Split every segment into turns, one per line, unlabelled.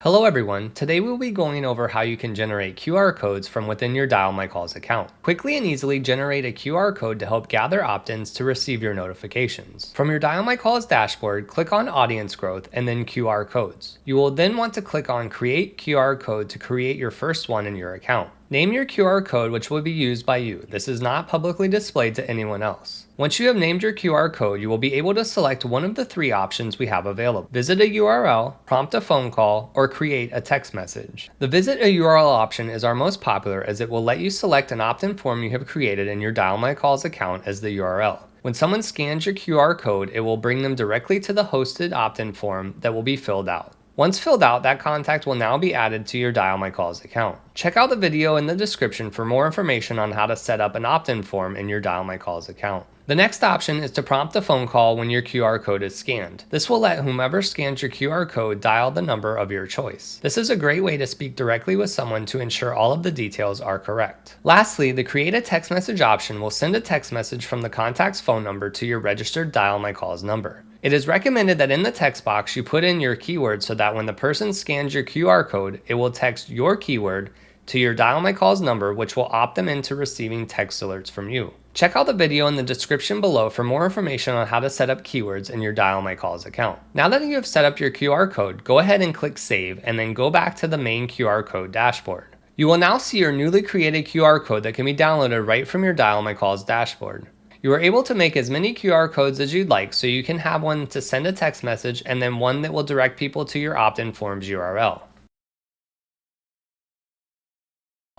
Hello everyone, today we'll be going over how you can generate QR codes from within your DialMyCalls account. Quickly and easily generate a QR code to help gather opt-ins to receive your notifications. From your DialMyCalls dashboard, click on Audience Growth and then QR Codes. You will then want to click on Create QR Code to create your first one in your account. Name your QR code, which will be used by you. This is not publicly displayed to anyone else. Once you have named your QR code, you will be able to select one of the three options we have available. Visit a URL, prompt a phone call, or create a text message. The Visit a URL option is our most popular as it will let you select an opt-in form you have created in your DialMyCalls account as the URL. When someone scans your QR code, it will bring them directly to the hosted opt-in form that will be filled out. Once filled out, that contact will now be added to your DialMyCalls account. Check out the video in the description for more information on how to set up an opt-in form in your DialMyCalls account. The next option is to prompt a phone call when your QR code is scanned. This will let whomever scans your QR code dial the number of your choice. This is a great way to speak directly with someone to ensure all of the details are correct. Lastly, the Create a Text Message option will send a text message from the contact's phone number to your registered DialMyCalls number. It is recommended that in the text box you put in your keyword so that when the person scans your QR code, it will text your keyword to your DialMyCalls number, which will opt them into receiving text alerts from you. Check out the video in the description below for more information on how to set up keywords in your DialMyCalls account. Now that you have set up your QR code, go ahead and click Save and then go back to the main QR code dashboard. You will now see your newly created QR code that can be downloaded right from your DialMyCalls dashboard. You are able to make as many QR codes as you'd like, so you can have one to send a text message and then one that will direct people to your opt-in form's URL.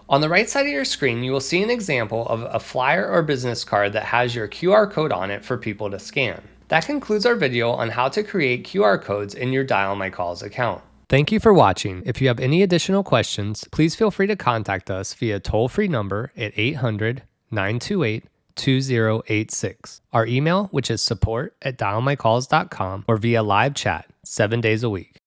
On the right side of your screen, you will see an example of a flyer or business card that has your QR code on it for people to scan. That concludes our video on how to create QR codes in your DialMyCalls account. Thank you for watching. If you have any additional questions, please feel free to contact us via toll-free number at 800-928-2086. Our email, which is support@dialmycalls.com, or via live chat 7 days a week.